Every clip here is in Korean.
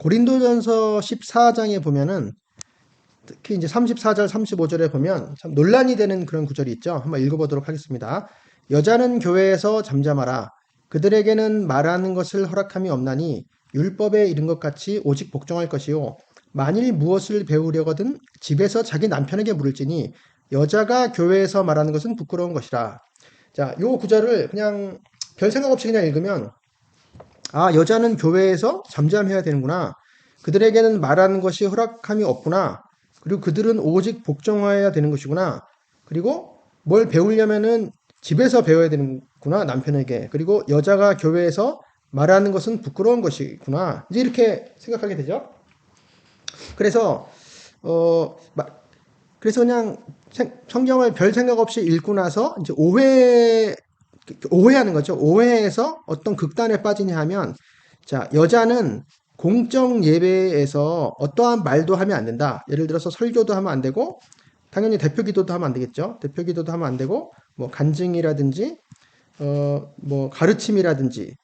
고린도전서 14장에 보면은 특히 이제 34절, 35절에 보면 참 논란이 되는 그런 구절이 있죠. 한번 읽어보도록 하겠습니다. 여자는 교회에서 잠잠하라. 그들에게는 말하는 것을 허락함이 없나니 율법에 이른 것 같이 오직 복종할 것이요. 만일 무엇을 배우려거든 집에서 자기 남편에게 물을지니 여자가 교회에서 말하는 것은 부끄러운 것이라. 자, 요 구절을 그냥 별 생각 없이 그냥 읽으면 여자는 교회에서 잠잠해야 되는구나. 그들에게는 말하는 것이 허락함이 없구나. 그리고 그들은 오직 복종해야 되는 것이구나. 그리고 뭘 배우려면은 집에서 배워야 되는구나, 남편에게. 그리고 여자가 교회에서 말하는 것은 부끄러운 것이구나. 이제 이렇게 생각하게 되죠. 그래서, 어, 그래서 그냥 성경을 별 생각 없이 읽고 나서 이제 오해하는 거죠. 오해해서 어떤 극단에 빠지냐 하면, 자, 여자는 공적 예배에서 어떠한 말도 하면 안 된다. 예를 들어서 설교도 하면 안 되고, 당연히 대표 기도도 하면 안 되겠죠. 대표 기도도 하면 안 되고, 뭐 간증이라든지, 뭐 가르침이라든지,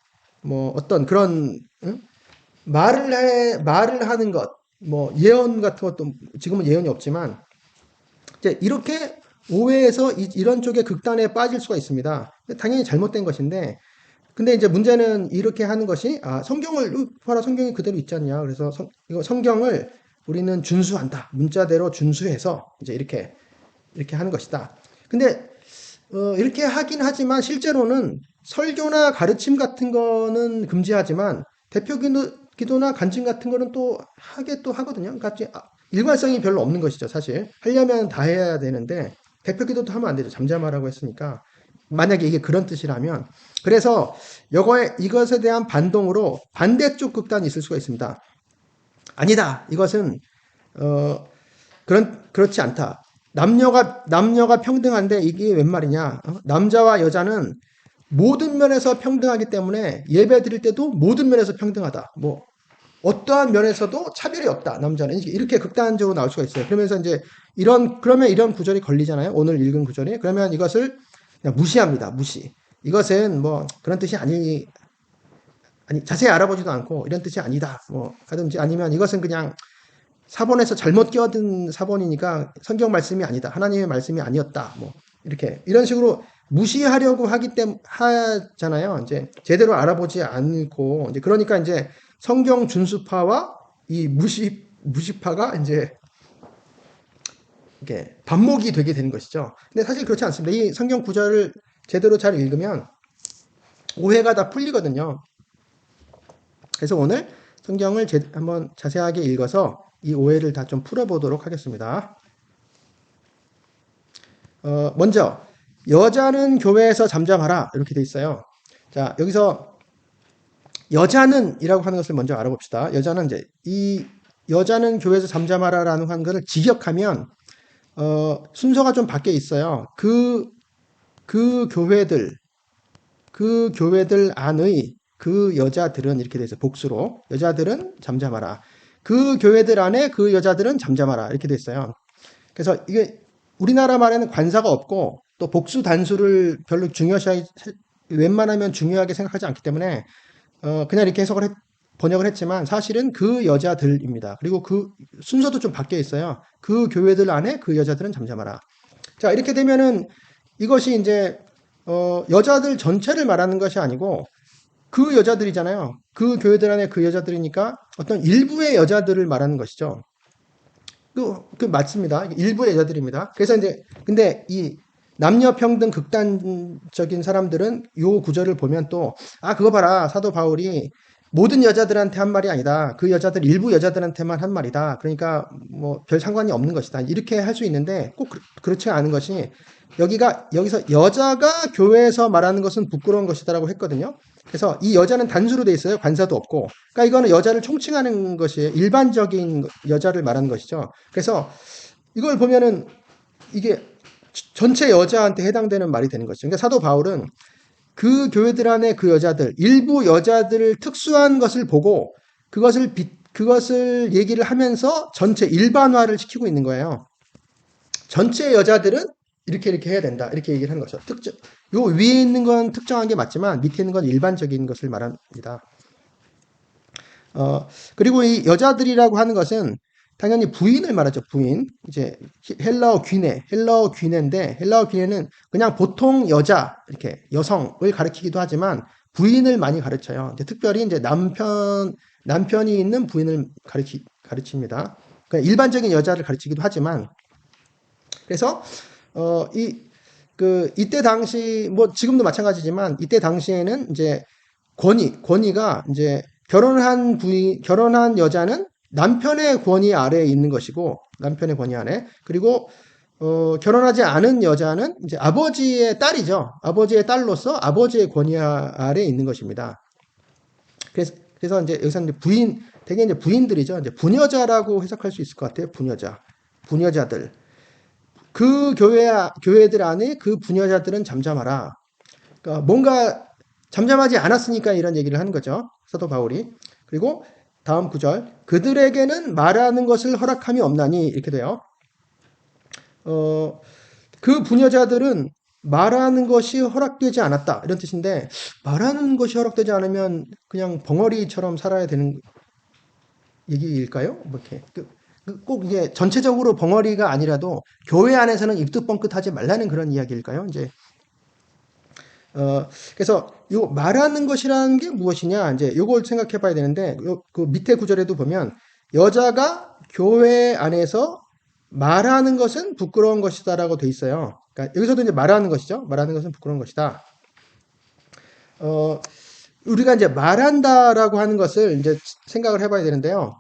뭐 어떤 그런 말을 하는 것, 뭐 예언 같은 것도 지금은 예언이 없지만 이제 이렇게 오해해서 이런 쪽에 극단에 빠질 수가 있습니다. 당연히 잘못된 것인데, 근데 이제 문제는 이렇게 하는 것이, 성경을, 봐라, 성경이 그대로 있지 않냐. 그래서 이거 성경을 우리는 준수한다. 문자대로 준수해서 이제 이렇게 하는 것이다. 근데, 이렇게 하긴 하지만 실제로는 설교나 가르침 같은 거는 금지하지만 대표 기도나 간증 같은 거는 또 하게 또 하거든요. 그러니까 일관성이 별로 없는 것이죠, 사실. 하려면 다 해야 되는데 대표 기도도 하면 안 되죠. 잠잠하라고 했으니까. 만약에 이게 그런 뜻이라면. 그래서 이것에 대한 반동으로 반대쪽 극단이 있을 수가 있습니다. 아니다. 이것은 그렇지 않다. 남녀가 평등한데 이게 웬 말이냐? 남자와 여자는 모든 면에서 평등하기 때문에 예배 드릴 때도 모든 면에서 평등하다. 뭐 어떠한 면에서도 차별이 없다. 남자는 이렇게 극단적으로 나올 수가 있어요. 그러면서 이제 그러면 이런 구절이 걸리잖아요. 오늘 읽은 구절이. 그러면 이것을 그냥 무시합니다. 무시. 이것은 뭐 그런 뜻이 아니 자세히 알아보지도 않고 이런 뜻이 아니다. 뭐 하든지 아니면 이것은 그냥 사본에서 잘못 끼어든 사본이니까 성경 말씀이 아니다. 하나님의 말씀이 아니었다. 뭐 이렇게 이런 식으로 무시하려고 하잖아요. 이제 제대로 알아보지 않고 이제 그러니까 이제 성경 준수파와 이 무시파가 이제 이게 반목이 되게 되는 것이죠. 근데 사실 그렇지 않습니다. 이 성경 구절을 제대로 잘 읽으면 오해가 다 풀리거든요. 그래서 오늘 성경을 한번 자세하게 읽어서 이 오해를 다 좀 풀어보도록 하겠습니다. 먼저 여자는 교회에서 잠잠하라 이렇게 돼 있어요. 자, 여기서 여자는이라고 하는 것을 먼저 알아봅시다. 여자는 교회에서 잠잠하라라는 한 것을 직역하면 순서가 좀 바뀌어 있어요. 그 교회들 안의 그 여자들은 이렇게 돼 있어요. 복수로 여자들은 잠잠하라. 그 교회들 안에 그 여자들은 잠잠하라 이렇게 돼 있어요. 그래서 이게 우리나라 말에는 관사가 없고 또 복수 단수를 별로 웬만하면 중요하게 생각하지 않기 때문에 그냥 이렇게 번역을 했지만 사실은 그 여자들입니다. 그리고 그 순서도 좀 바뀌어 있어요. 그 교회들 안에 그 여자들은 잠잠하라. 자, 이렇게 되면은 이것이 이제 여자들 전체를 말하는 것이 아니고 그 여자들이잖아요. 그 교회들 안에 그 여자들이니까 어떤 일부의 여자들을 말하는 것이죠. 그 맞습니다. 일부의 여자들입니다. 그래서 이제 근데 이 남녀 평등 극단적인 사람들은 요 구절을 보면 또 그거 봐라. 사도 바울이 모든 여자들한테 한 말이 아니다. 그 여자들 일부 여자들한테만 한 말이다. 그러니까 뭐 별 상관이 없는 것이다. 이렇게 할 수 있는데 꼭 그렇지 않은 것이 여기서 여자가 교회에서 말하는 것은 부끄러운 것이다라고 했거든요. 그래서 이 여자는 단수로 돼 있어요. 관사도 없고. 그러니까 이거는 여자를 총칭하는 것이 일반적인 여자를 말하는 것이죠. 그래서 이걸 보면은 이게 전체 여자한테 해당되는 말이 되는 것이죠. 그러니까 사도 바울은 그 교회들 안에 그 여자들, 일부 여자들을 특수한 것을 보고 그것을 얘기를 하면서 전체 일반화를 시키고 있는 거예요. 전체 여자들은 이렇게 해야 된다. 이렇게 얘기를 하는 거죠. 요 위에 있는 건 특정한 게 맞지만 밑에 있는 건 일반적인 것을 말합니다. 그리고 이 여자들이라고 하는 것은 당연히 부인을 말하죠. 부인. 이제 헬라어 귀네인데 헬라어 귀네는 그냥 보통 여자 이렇게 여성을 가리키기도 하지만 부인을 많이 가르쳐요. 이제 특별히 이제 남편이 있는 부인을 가르칩니다. 그러니까 일반적인 여자를 가르치기도 하지만 그래서 이때 당시 뭐 지금도 마찬가지지만 이때 당시에는 이제 권위가 이제 결혼한 여자는 남편의 권위 아래에 있는 것이고 남편의 권위 아래 그리고 결혼하지 않은 여자는 이제 아버지의 딸이죠. 아버지의 딸로서 아버지의 권위 아래에 있는 것입니다. 그래서 이제 여기서 이제 대개 이제 부인들이죠. 이제 부녀자라고 해석할 수 있을 것 같아요. 부녀자들. 그 교회들 안에 그 부녀자들은 잠잠하라. 그러니까 뭔가 잠잠하지 않았으니까 이런 얘기를 하는 거죠. 사도 바울이. 그리고 다음 구절. 그들에게는 말하는 것을 허락함이 없나니 이렇게 돼요. 그 부녀자들은 말하는 것이 허락되지 않았다. 이런 뜻인데 말하는 것이 허락되지 않으면 그냥 벙어리처럼 살아야 되는 얘기일까요? 뭐 이렇게 꼭 이게 전체적으로 벙어리가 아니라도 교회 안에서는 입도 뻥끗하지 말라는 그런 이야기일까요? 이제 그래서 요 말하는 것이라는 게 무엇이냐 이제 요걸 생각해 봐야 되는데 그 밑에 구절에도 보면 여자가 교회 안에서 말하는 것은 부끄러운 것이다라고 돼 있어요. 그러니까 여기서도 이제 말하는 것이죠. 말하는 것은 부끄러운 것이다. 우리가 이제 말한다라고 하는 것을 이제 생각을 해봐야 되는데요.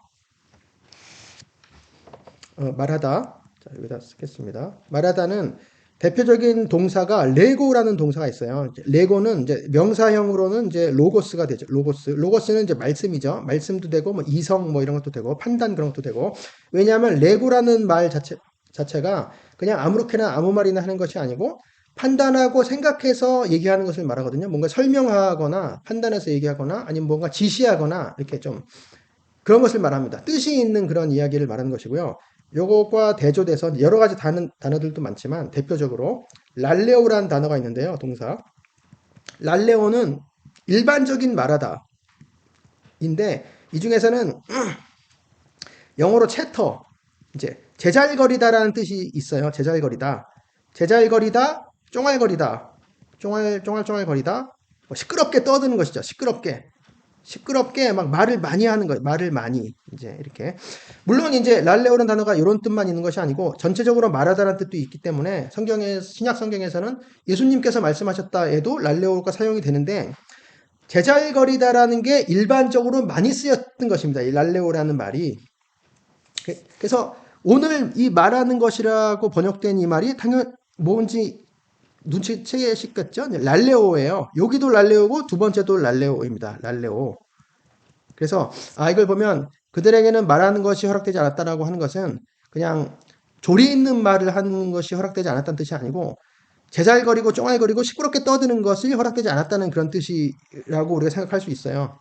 말하다. 자, 여기다 쓰겠습니다. 말하다는 대표적인 동사가 레고라는 동사가 있어요. 레고는 이제 명사형으로는 이제 로고스가 되죠. 로고스는 이제 말씀이죠. 말씀도 되고, 뭐 이성 뭐 이런 것도 되고, 판단 그런 것도 되고. 왜냐하면 레고라는 말 자체가 그냥 아무렇게나 아무 말이나 하는 것이 아니고, 판단하고 생각해서 얘기하는 것을 말하거든요. 뭔가 설명하거나, 판단해서 얘기하거나, 아니면 뭔가 지시하거나, 이렇게 좀 그런 것을 말합니다. 뜻이 있는 그런 이야기를 말하는 것이고요. 요것과 대조돼서 여러 가지 단어들도 많지만 대표적으로 랄레오라는 단어가 있는데요. 동사. 랄레오는 일반적인 말하다인데 이 중에서는 영어로 채터 이제 제잘거리다라는 뜻이 있어요. 제잘거리다. 제잘거리다, 쫑알거리다. 쫑알거리다. 시끄럽게 떠드는 것이죠. 시끄럽게 막 말을 많이 하는 거예요. 말을 많이. 이제 이렇게. 물론 이제 랄레오라는 단어가 이런 뜻만 있는 것이 아니고 전체적으로 말하다라는 뜻도 있기 때문에 신약 성경에서는 예수님께서 말씀하셨다 해도 랄레오가 사용이 되는데 제잘거리다라는 게 일반적으로 많이 쓰였던 것입니다. 이 랄레오라는 말이. 그래서 오늘 이 말하는 것이라고 번역된 이 말이 당연 뭔지 눈치채시겠죠? 랄레오예요. 여기도 랄레오고 두 번째도 랄레오입니다. 랄레오. 그래서 이걸 보면 그들에게는 말하는 것이 허락되지 않았다라고 하는 것은 그냥 조리 있는 말을 하는 것이 허락되지 않았다는 뜻이 아니고 제잘거리고 쫑알거리고 시끄럽게 떠드는 것이 허락되지 않았다는 그런 뜻이라고 우리가 생각할 수 있어요.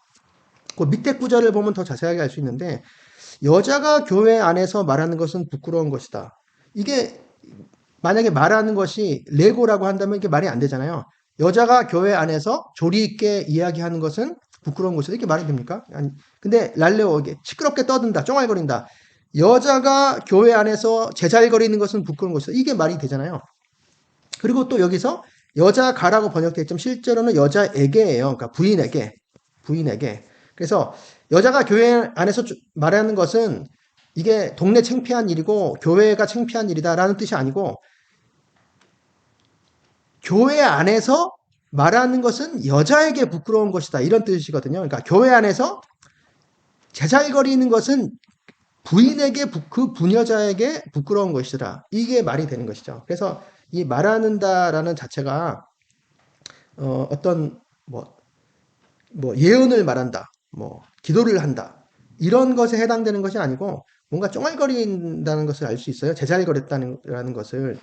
그 밑에 구절을 보면 더 자세하게 알 수 있는데 여자가 교회 안에서 말하는 것은 부끄러운 것이다. 이게 만약에 말하는 것이 레고라고 한다면 이게 말이 안 되잖아요. 여자가 교회 안에서 조리 있게 이야기하는 것은 부끄러운 것이다. 이렇게 말이 됩니까? 아니, 근데 랄레오 이게 시끄럽게 떠든다, 쫑알거린다. 여자가 교회 안에서 제잘거리는 것은 부끄러운 것이다. 이게 말이 되잖아요. 그리고 또 여기서 여자가라고 번역되어 있지만 실제로는 여자에게예요. 그러니까 부인에게. 그래서 여자가 교회 안에서 말하는 것은 이게 동네 창피한 일이고 교회가 창피한 일이다라는 뜻이 아니고 교회 안에서 말하는 것은 여자에게 부끄러운 것이다. 이런 뜻이거든요. 그러니까 교회 안에서 제잘거리는 것은 부인에게 그 부녀자에게 부끄러운 것이라. 이게 말이 되는 것이죠. 그래서 이 말하는다라는 자체가 어떤 뭐 예언을 말한다. 뭐 기도를 한다. 이런 것에 해당되는 것이 아니고 뭔가 쫑알거린다는 것을 알 수 있어요. 제잘거렸다는 것을.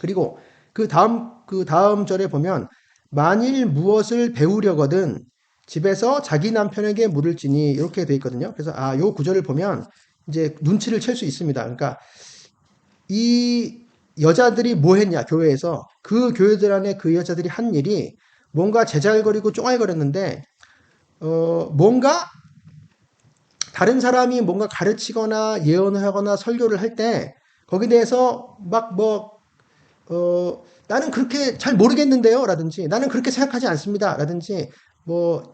그리고 그 다음 절에 보면 만일 무엇을 배우려거든 집에서 자기 남편에게 물을지니 이렇게 돼 있거든요. 그래서 요 구절을 보면 이제 눈치를 챌 수 있습니다. 그러니까 이 여자들이 뭐 했냐 교회에서 그 교회들 안에 그 여자들이 한 일이 뭔가 제잘거리고 쫑알거렸는데 뭔가 다른 사람이 뭔가 가르치거나 예언을 하거나 설교를 할 때 거기에 대해서 막 나는 그렇게 잘 모르겠는데요 라든지 나는 그렇게 생각하지 않습니다 라든지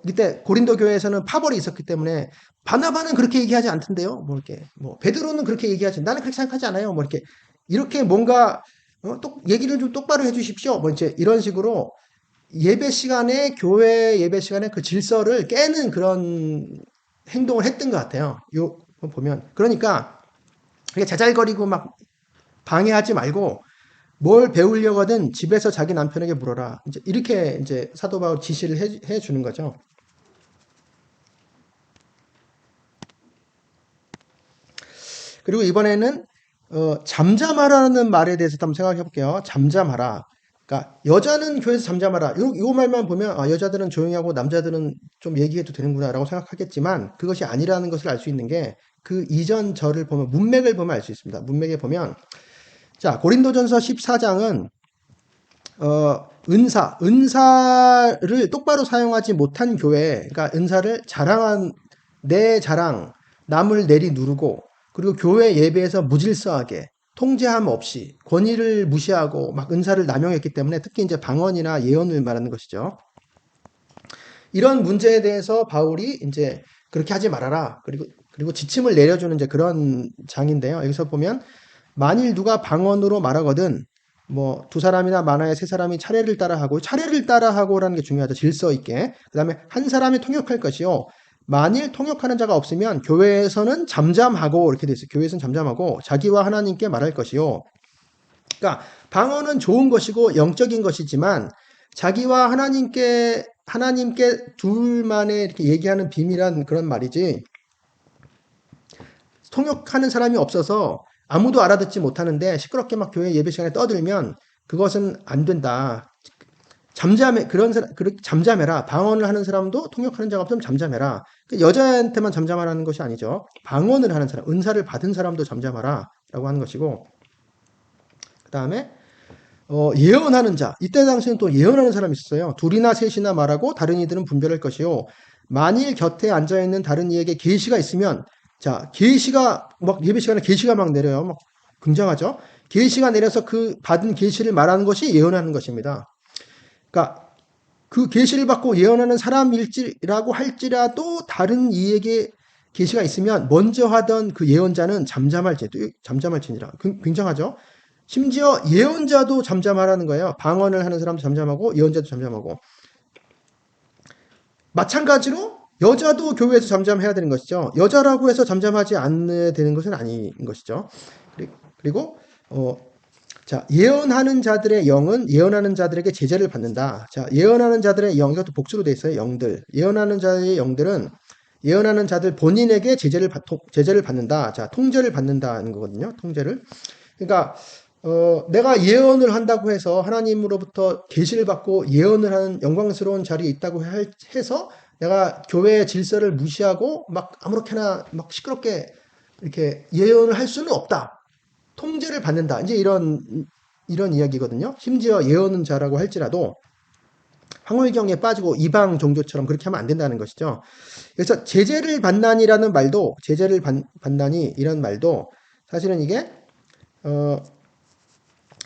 이때 고린도 교회에서는 파벌이 있었기 때문에 바나바는 그렇게 얘기하지 않던데요 이렇게 베드로는 그렇게 얘기하지 나는 그렇게 생각하지 않아요 이렇게 뭔가 얘기를 좀 똑바로 해주십시오 이제 이런 식으로 예배 시간에 교회 예배 시간에 그 질서를 깨는 그런 행동을 했던 것 같아요. 요 보면 그러니까 이게 자잘거리고 막 방해하지 말고 뭘 배우려거든 집에서 자기 남편에게 물어라. 이제 이렇게 이제 사도 바울 지시를 해 주는 거죠. 그리고 이번에는 잠잠하라는 말에 대해서 한번 생각해 볼게요. 잠잠하라. 그러니까 여자는 교회에서 잠잠하라. 요 말만 보면 여자들은 조용히 하고 남자들은 좀 얘기해도 되는구나라고 생각하겠지만 그것이 아니라는 것을 알 수 있는 게 그 이전 절을 보면 문맥을 보면 알 수 있습니다. 문맥에 보면 자 고린도전서 14장은 은사를 똑바로 사용하지 못한 교회, 그러니까 은사를 자랑한 내 자랑, 남을 내리 누르고 그리고 교회 예배에서 무질서하게 통제함 없이 권위를 무시하고 막 은사를 남용했기 때문에 특히 이제 방언이나 예언을 말하는 것이죠. 이런 문제에 대해서 바울이 이제 그렇게 하지 말아라. 그리고 지침을 내려주는 이제 그런 장인데요. 여기서 보면 만일 누가 방언으로 말하거든 두 사람이나 많아야 세 사람이 차례를 따라하고라는 게 중요하죠. 질서 있게. 그다음에 한 사람이 통역할 것이요. 만일 통역하는 자가 없으면 교회에서는 잠잠하고 이렇게 돼 있어요. 교회에서는 잠잠하고 자기와 하나님께 말할 것이요. 그러니까 방언은 좋은 것이고 영적인 것이지만 자기와 하나님께 둘만의 이렇게 얘기하는 비밀한 그런 말이지. 통역하는 사람이 없어서 아무도 알아듣지 못하는데 시끄럽게 막 교회 예배 시간에 떠들면 그것은 안 된다. 잠잠해라. 방언을 하는 사람도 통역하는 자가 없으면 잠잠해라. 여자한테만 잠잠하라는 것이 아니죠. 방언을 하는 사람, 은사를 받은 사람도 잠잠하라라고 하는 것이고, 그 다음에 예언하는 자. 이때 당시에는 또 예언하는 사람이 있었어요. 둘이나 셋이나 말하고 다른 이들은 분별할 것이요. 만일 곁에 앉아 있는 다른 이에게 계시가 있으면 자, 계시가 막 예배 시간에 계시가 막 내려요. 막 굉장하죠. 계시가 내려서 그 받은 계시를 말하는 것이 예언하는 것입니다. 그러니까 그 계시를 받고 예언하는 사람일지라고 할지라도 다른 이에게 계시가 있으면 먼저 하던 그 예언자는 잠잠할지니라. 굉장하죠. 심지어 예언자도 잠잠하라는 거예요. 방언을 하는 사람도 잠잠하고 예언자도 잠잠하고. 마찬가지로 여자도 교회에서 잠잠해야 되는 것이죠. 여자라고 해서 잠잠하지 않아야 되는 것은 아닌 것이죠. 그리고 자, 예언하는 자들의 영은 예언하는 자들에게 제재를 받는다. 자, 예언하는 자들의 영, 이것도 복수로 돼 있어요. 영들. 예언하는 자의 영들은 예언하는 자들 본인에게 제재를 받는다. 자, 통제를 받는다는 거거든요. 통제를. 그러니까 내가 예언을 한다고 해서 하나님으로부터 계시를 받고 예언을 하는 영광스러운 자리에 있다고 해서 내가 교회의 질서를 무시하고 막 아무렇게나 막 시끄럽게 이렇게 예언을 할 수는 없다. 통제를 받는다. 이제 이런 이야기거든요. 심지어 예언은 자라고 할지라도 황홀경에 빠지고 이방 종교처럼 그렇게 하면 안 된다는 것이죠. 그래서 제재를 받나니라는 말도 받나니 이런 말도 사실은 이게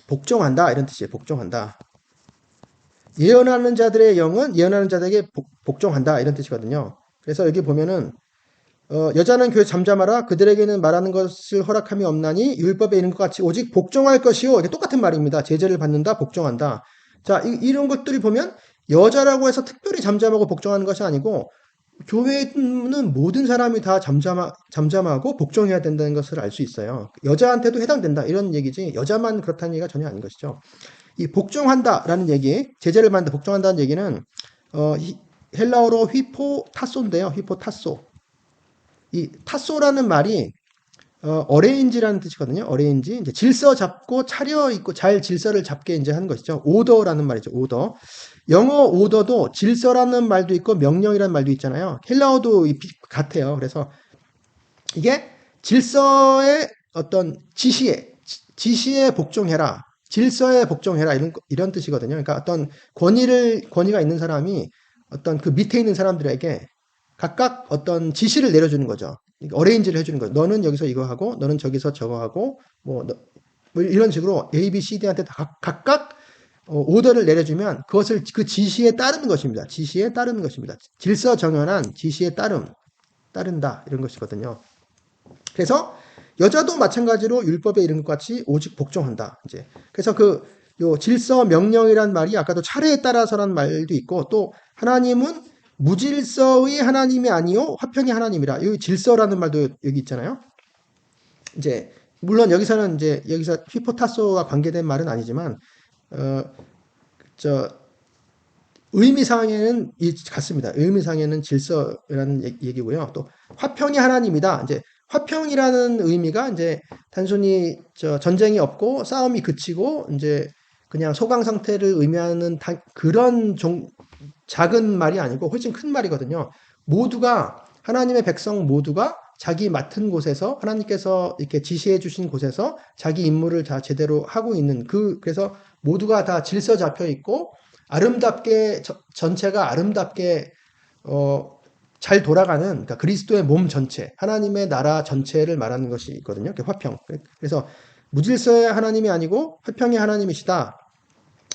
복종한다 이런 뜻이에요. 복종한다. 예언하는 자들의 영은 예언하는 자들에게 복종한다 이런 뜻이거든요. 그래서 여기 보면은 여자는 교회 잠잠하라 그들에게는 말하는 것을 허락함이 없나니 율법에 있는 것 같이 오직 복종할 것이요. 이게 똑같은 말입니다. 제재를 받는다 복종한다. 자 이런 것들이 보면 여자라고 해서 특별히 잠잠하고 복종하는 것이 아니고 교회는 모든 사람이 다 잠잠하고 복종해야 된다는 것을 알 수 있어요. 여자한테도 해당된다 이런 얘기지 여자만 그렇다는 얘기가 전혀 아닌 것이죠. 이 복종한다라는 얘기, 제재를 받는다, 복종한다는 얘기는 헬라어로 휘포타소인데요. 휘포타소. 이 타소라는 말이 어레인지라는 뜻이거든요. 어레인지 이제 질서 잡고 차려 있고 잘 질서를 잡게 이제 하는 것이죠. 오더라는 말이죠. 오더. 영어 오더도 질서라는 말도 있고 명령이라는 말도 있잖아요. 헬라어도 같아요. 그래서 이게 질서의 어떤 지시에 복종해라. 질서에 복종해라. 이런 뜻이거든요. 그러니까 어떤 권위가 있는 사람이 어떤 그 밑에 있는 사람들에게 각각 어떤 지시를 내려주는 거죠. 어레인지를 해주는 거예요. 너는 여기서 이거 하고, 너는 저기서 저거 하고, 뭐 이런 식으로 A, B, C, D한테 각각 오더를 내려주면 그것을 그 지시에 따르는 것입니다. 지시에 따르는 것입니다. 질서 정연한 지시에 따른다 이런 것이거든요. 그래서 여자도 마찬가지로 율법에 이른 것 같이 오직 복종한다. 이제 그래서 요 질서 명령이란 말이 아까도 차례에 따라서란 말도 있고 또 하나님은 무질서의 하나님이 아니요 화평의 하나님이라. 이 질서라는 말도 여기 있잖아요. 이제 물론 여기서는 이제 여기서 히포타소와 관계된 말은 아니지만 저 의미상에는 같습니다. 의미상에는 질서라는 얘기고요. 또 화평의 하나님이다. 이제 화평이라는 의미가 이제 단순히 전쟁이 없고 싸움이 그치고 이제 그냥 소강 상태를 의미하는 그런 작은 말이 아니고 훨씬 큰 말이거든요. 모두가 하나님의 백성 모두가 자기 맡은 곳에서 하나님께서 이렇게 지시해 주신 곳에서 자기 임무를 다 제대로 하고 있는 그래서 모두가 다 질서 잡혀 있고 아름답게 전체가 아름답게 잘 돌아가는 그러니까 그리스도의 몸 전체, 하나님의 나라 전체를 말하는 것이 있거든요. 화평. 그래서 무질서의 하나님이 아니고 화평의 하나님이시다.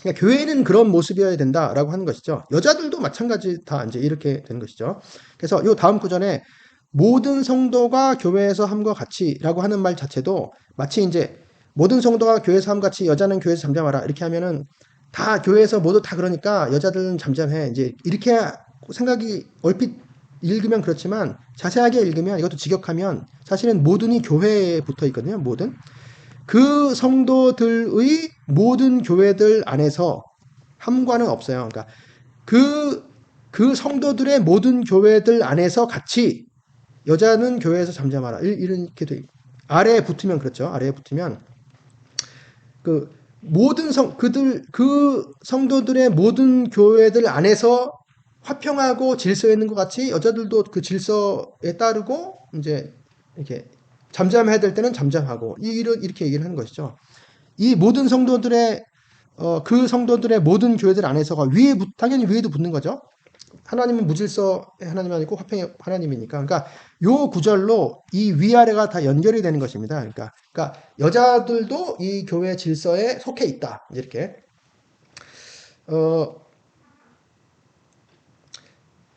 그러니까 교회는 그런 모습이어야 된다라고 하는 것이죠. 여자들도 마찬가지 다 이제 이렇게 되는 것이죠. 그래서 이 다음 구절에 모든 성도가 교회에서 함과 같이라고 하는 말 자체도 마치 이제 모든 성도가 교회에서 함과 같이 여자는 교회에서 잠잠하라 이렇게 하면은 다 교회에서 모두 다 그러니까 여자들은 잠잠해 이제 이렇게 생각이 얼핏 읽으면 그렇지만 자세하게 읽으면 이것도 직역하면 사실은 모든이 교회에 붙어 있거든요. 모든 그 성도들의 모든 교회들 안에서 함과는 없어요. 그러니까 그 성도들의 모든 교회들 안에서 같이 여자는 교회에서 잠잠하라. 이렇게 돼. 아래에 붙으면 그렇죠. 아래에 붙으면 그 모든 그 성도들의 모든 교회들 안에서 화평하고 질서에 있는 것 같이 여자들도 그 질서에 따르고 이제 이렇게 잠잠해야 될 때는 잠잠하고 이렇게 얘기를 하는 것이죠. 이 모든 성도들의 그 성도들의 모든 교회들 안에서가 당연히 위에도 붙는 거죠. 하나님은 무질서의 하나님이 아니고 화평의 하나님이니까. 그러니까 요 구절로 이 위아래가 다 연결이 되는 것입니다. 그러니까 여자들도 이 교회 질서에 속해 있다. 이렇게.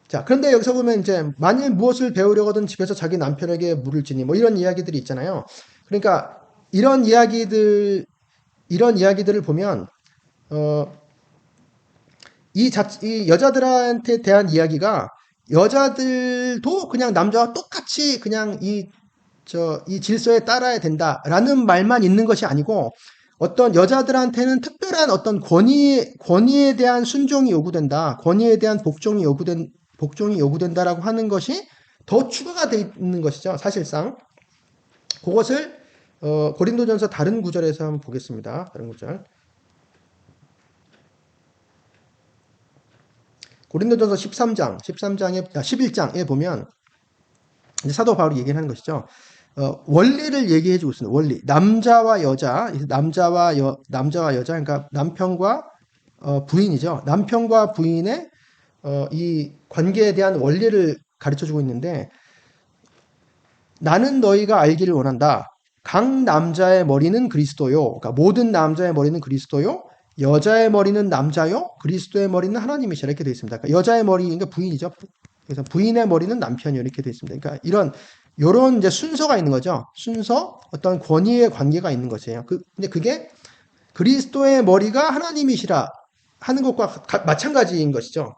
자, 그런데 여기서 보면 이제 만일 무엇을 배우려거든 집에서 자기 남편에게 물을 주니 뭐 이런 이야기들이 있잖아요. 그러니까 이런 이야기들을 보면 이 여자들한테 대한 이야기가 여자들도 그냥 남자와 똑같이 그냥 이 질서에 따라야 된다라는 말만 있는 것이 아니고 어떤 여자들한테는 특별한 어떤 권위에 대한 순종이 요구된다. 권위에 대한 복종이 요구된다라고 하는 것이 더 추가가 되어 있는 것이죠. 사실상. 그것을 고린도전서 다른 구절에서 한번 보겠습니다. 다른 구절. 고린도전서 11장에 보면 사도 바울이 얘기하는 것이죠. 원리를 얘기해 주고 있습니다. 원리. 남자와 여자, 남자와 여자, 그러니까 남편과 부인이죠. 남편과 부인의 이 관계에 대한 원리를 가르쳐 주고 있는데 나는 너희가 알기를 원한다. 각 남자의 머리는 그리스도요. 그러니까 모든 남자의 머리는 그리스도요. 여자의 머리는 남자요. 그리스도의 머리는 하나님이시라 이렇게 되어 있습니다. 그러니까 여자의 머리, 그러니까 부인이죠. 그래서 부인의 머리는 남편이요 이렇게 되어 있습니다. 그러니까 이런 이제 순서가 있는 거죠. 순서, 어떤 권위의 관계가 있는 것이에요. 근데 그게 그리스도의 머리가 하나님이시라 하는 것과 마찬가지인 것이죠.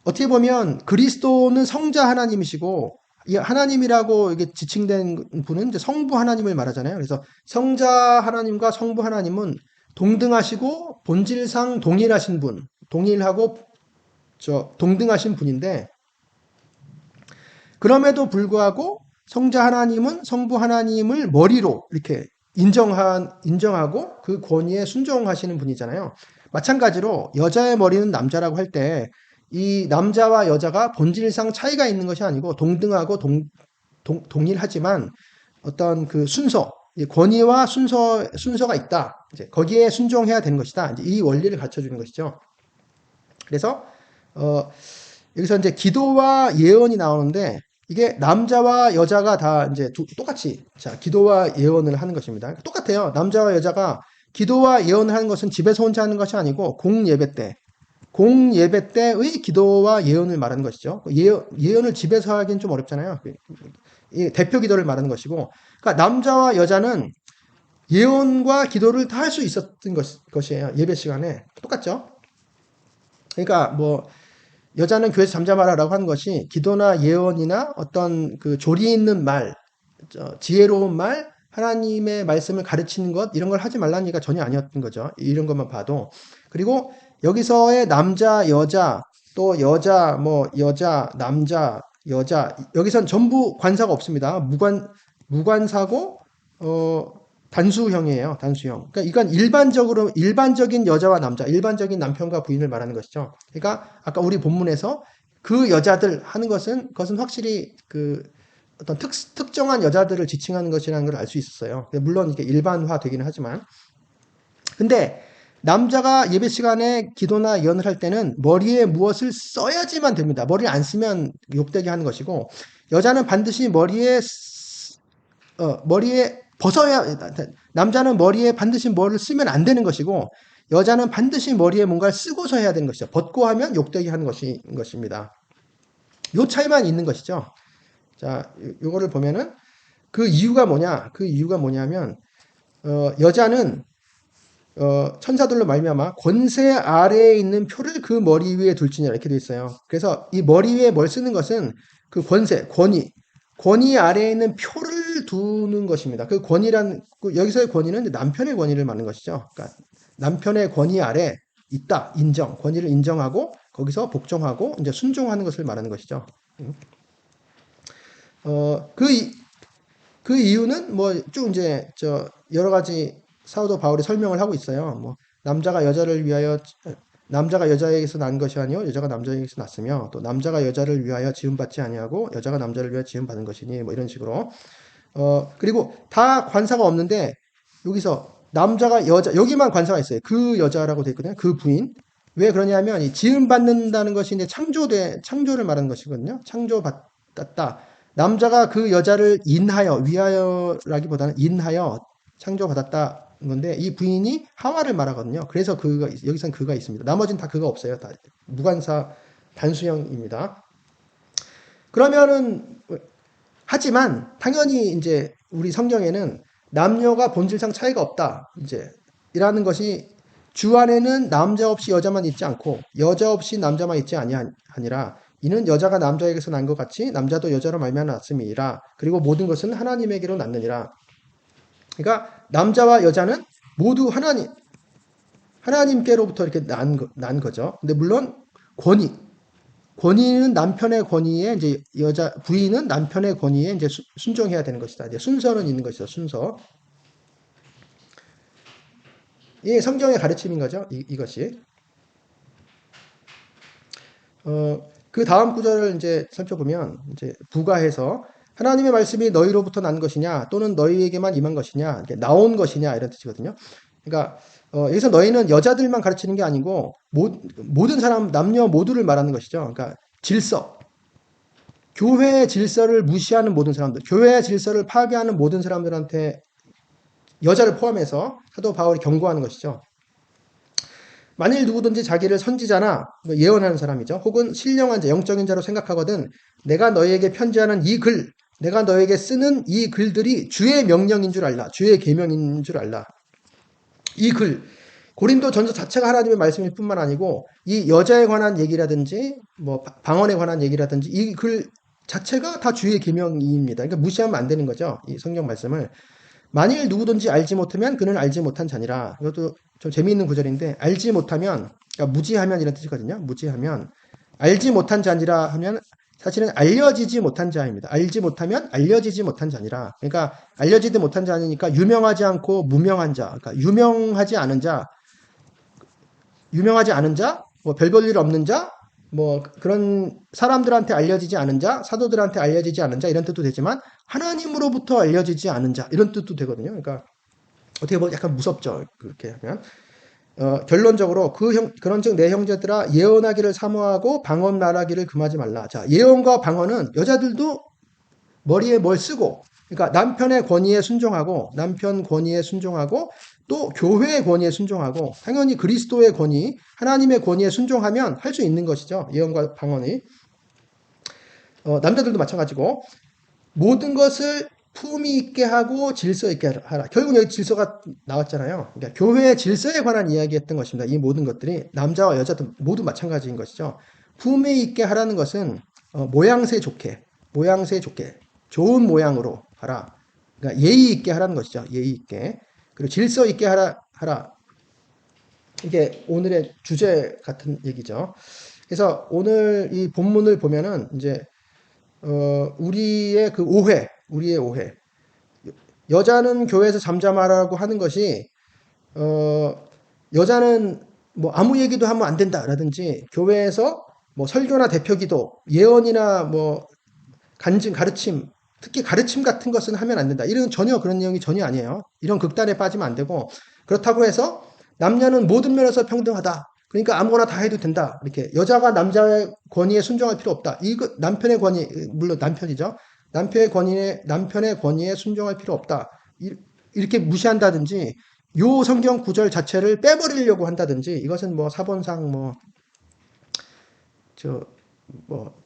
어떻게 보면 그리스도는 성자 하나님이시고 이 하나님이라고 이게 지칭된 분은 이제 성부 하나님을 말하잖아요. 그래서 성자 하나님과 성부 하나님은 동등하시고 본질상 동일하신 분, 동일하고 동등하신 분인데 그럼에도 불구하고 성자 하나님은 성부 하나님을 머리로 이렇게 인정하고 그 권위에 순종하시는 분이잖아요. 마찬가지로 여자의 머리는 남자라고 할 때 이 남자와 여자가 본질상 차이가 있는 것이 아니고 동등하고 동일하지만 어떤 그 순서, 권위와 순서가 있다. 이제 거기에 순종해야 되는 것이다. 이제 이 원리를 갖춰 주는 것이죠. 그래서 여기서 이제 기도와 예언이 나오는데 이게 남자와 여자가 다 이제 똑같이 자 기도와 예언을 하는 것입니다. 똑같아요. 남자와 여자가 기도와 예언을 하는 것은 집에서 혼자 하는 것이 아니고 공예배 때의 기도와 예언을 말하는 것이죠. 예언을 집에서 하기는 좀 어렵잖아요. 이 대표 기도를 말하는 것이고, 그러니까 남자와 여자는 예언과 기도를 다 할 수 있었던 것이에요. 예배 시간에 똑같죠. 그러니까 뭐 여자는 교회에서 잠잠하라라고 하는 것이 기도나 예언이나 어떤 그 조리 있는 말, 지혜로운 말, 하나님의 말씀을 가르치는 것 이런 걸 하지 말라는 얘기가 전혀 아니었던 거죠. 이런 것만 봐도. 그리고 여기서의 남자, 여자, 또 여자, 뭐 여자, 남자, 여자 여기선 전부 관사가 없습니다. 무관사고 단수형이에요. 단수형. 그러니까 이건 일반적인 여자와 남자, 일반적인 남편과 부인을 말하는 것이죠. 그러니까 아까 우리 본문에서 그 여자들 하는 그것은 확실히 그 어떤 특정한 여자들을 지칭하는 것이라는 걸 알 수 있었어요. 물론 이게 일반화 되기는 하지만. 근데 남자가 예배 시간에 기도나 예언을 할 때는 머리에 무엇을 써야지만 됩니다. 머리를 안 쓰면 욕되게 하는 것이고, 여자는 반드시 머리에 벗어야, 남자는 머리에 반드시 뭐를 쓰면 안 되는 것이고, 여자는 반드시 머리에 뭔가를 쓰고서 해야 되는 것이죠. 벗고 하면 욕되게 하는 것입니다. 요 차이만 있는 것이죠. 자, 요거를 보면은 그 이유가 뭐냐? 그 이유가 뭐냐면, 여자는 천사들로 말미암아 권세 아래에 있는 표를 그 머리 위에 둘지니라 이렇게 되어 있어요. 그래서 이 머리 위에 뭘 쓰는 것은 그 권위 아래에 있는 표를 두는 것입니다. 그 권위란 여기서의 권위는 남편의 권위를 말하는 것이죠. 그러니까 남편의 권위 아래 있다 권위를 인정하고 거기서 복종하고 이제 순종하는 것을 말하는 것이죠. 그 이유는 뭐 쭉 이제 여러 가지 사도 바울이 설명을 하고 있어요. 뭐 남자가 여자에게서 난 것이 아니요 여자가 남자에게서 났으며 또 남자가 여자를 위하여 지음받지 아니하고 여자가 남자를 위하여 지음받은 것이니 뭐 이런 식으로 그리고 다 관사가 없는데 여기서 남자가 여기만 관사가 있어요. 그 여자라고 되어 있거든요. 그 부인. 왜 그러냐면 이 지음받는다는 것이 이제 창조를 말하는 것이거든요. 창조받았다. 남자가 그 여자를 위하여라기보다는 인하여 창조받았다는 건데 이 부인이 하와를 말하거든요. 그래서 여기선 그가 있습니다. 나머지는 다 그가 없어요. 다 무관사 단수형입니다. 그러면은 하지만 당연히 이제 우리 성경에는 남녀가 본질상 차이가 없다. 이제 이라는 것이 주 안에는 남자 없이 여자만 있지 않고 여자 없이 남자만 있지 아니라 이는 여자가 남자에게서 난 것 같이 남자도 여자로 말미암아 났음이니라. 그리고 모든 것은 하나님에게로 났느니라. 그러니까 남자와 여자는 모두 하나님께로부터 이렇게 난 거죠. 근데 물론 권위는 남편의 권위에 이제 부인은 남편의 권위에 이제 순종해야 되는 것이다. 이제 순서는 있는 것이죠. 순서. 이게 성경의 가르침인 거죠. 이것이. 그 다음 구절을 이제 살펴보면 이제 부가해서 하나님의 말씀이 너희로부터 난 것이냐 또는 너희에게만 임한 것이냐 이렇게 나온 것이냐 이런 뜻이거든요. 그러니까 여기서 너희는 여자들만 가르치는 게 아니고 모든 사람 남녀 모두를 말하는 것이죠. 그러니까 교회의 질서를 무시하는 모든 사람들, 교회의 질서를 파괴하는 모든 사람들한테 여자를 포함해서 사도 바울이 경고하는 것이죠. 만일 누구든지 자기를 선지자나 예언하는 사람이죠. 혹은 신령한 자, 영적인 자로 생각하거든 내가 너희에게 편지하는 내가 너에게 쓰는 이 글들이 주의 명령인 줄 알라. 주의 계명인 줄 알라. 이 글, 고린도 전서 자체가 하나님의 말씀일 뿐만 아니고 이 여자에 관한 얘기라든지 뭐 방언에 관한 얘기라든지 이 글 자체가 다 주의 계명입니다. 그러니까 무시하면 안 되는 거죠. 이 성경 말씀을. 만일 누구든지 알지 못하면 그는 알지 못한 자니라. 이것도 좀 재미있는 구절인데 알지 못하면 그러니까 무지하면 이런 뜻이거든요. 무지하면 알지 못한 자니라 하면 사실은 알려지지 못한 자입니다. 알지 못하면 알려지지 못한 자니라. 그러니까 알려지지 못한 자니까 유명하지 않고 무명한 자. 그러니까 유명하지 않은 자, 뭐 별 볼 일 없는 자, 뭐 그런 사람들한테 알려지지 않은 자, 사도들한테 알려지지 않은 자 이런 뜻도 되지만 하나님으로부터 알려지지 않은 자 이런 뜻도 되거든요. 그러니까 어떻게 보면 약간 무섭죠. 그렇게 하면. 결론적으로 그런즉 내 형제들아 예언하기를 사모하고 방언 말하기를 금하지 말라. 자, 예언과 방언은 여자들도 머리에 뭘 쓰고, 그러니까 남편의 권위에 순종하고, 남편 권위에 순종하고, 또 교회의 권위에 순종하고, 당연히 그리스도의 권위, 하나님의 권위에 순종하면 할 수 있는 것이죠. 예언과 방언이. 남자들도 마찬가지고, 모든 것을 품위 있게 하고 질서 있게 하라. 결국 여기 질서가 나왔잖아요. 그러니까 교회의 질서에 관한 이야기했던 것입니다. 이 모든 것들이 남자와 여자도 모두 마찬가지인 것이죠. 품위 있게 하라는 것은 모양새 좋게, 모양새 좋게, 좋은 모양으로 하라. 그러니까 예의 있게 하라는 것이죠. 예의 있게. 그리고 질서 있게 하라. 이게 오늘의 주제 같은 얘기죠. 그래서 오늘 이 본문을 보면은 이제 우리의 오해. 여자는 교회에서 잠잠하라고 하는 것이, 여자는 뭐 아무 얘기도 하면 안 된다라든지, 교회에서 뭐 설교나 대표기도, 예언이나 뭐 간증, 가르침, 특히 가르침 같은 것은 하면 안 된다. 이런 전혀 그런 내용이 전혀 아니에요. 이런 극단에 빠지면 안 되고, 그렇다고 해서 남녀는 모든 면에서 평등하다. 그러니까 아무거나 다 해도 된다. 이렇게 여자가 남자의 권위에 순종할 필요 없다. 이거 남편의 권위, 물론 남편이죠. 남편의 권위에 순종할 필요 없다. 이렇게 무시한다든지, 요 성경 구절 자체를 빼버리려고 한다든지, 이것은 뭐 사본상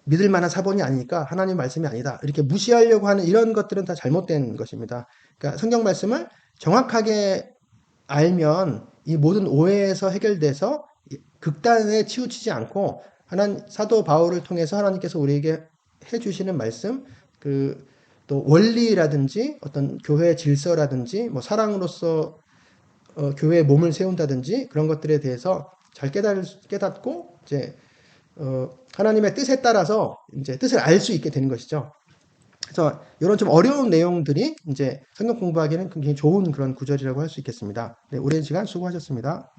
믿을 만한 사본이 아니니까 하나님 말씀이 아니다. 이렇게 무시하려고 하는 이런 것들은 다 잘못된 것입니다. 그러니까 성경 말씀을 정확하게 알면 이 모든 오해에서 해결돼서 극단에 치우치지 않고 사도 바울을 통해서 하나님께서 우리에게 해주시는 말씀, 또 원리라든지 어떤 교회 질서라든지 뭐 사랑으로서 교회의 몸을 세운다든지 그런 것들에 대해서 잘 깨닫고 이제 하나님의 뜻에 따라서 이제 뜻을 알 수 있게 되는 것이죠. 그래서 이런 좀 어려운 내용들이 이제 성경 공부하기는 굉장히 좋은 그런 구절이라고 할 수 있겠습니다. 네, 오랜 시간 수고하셨습니다.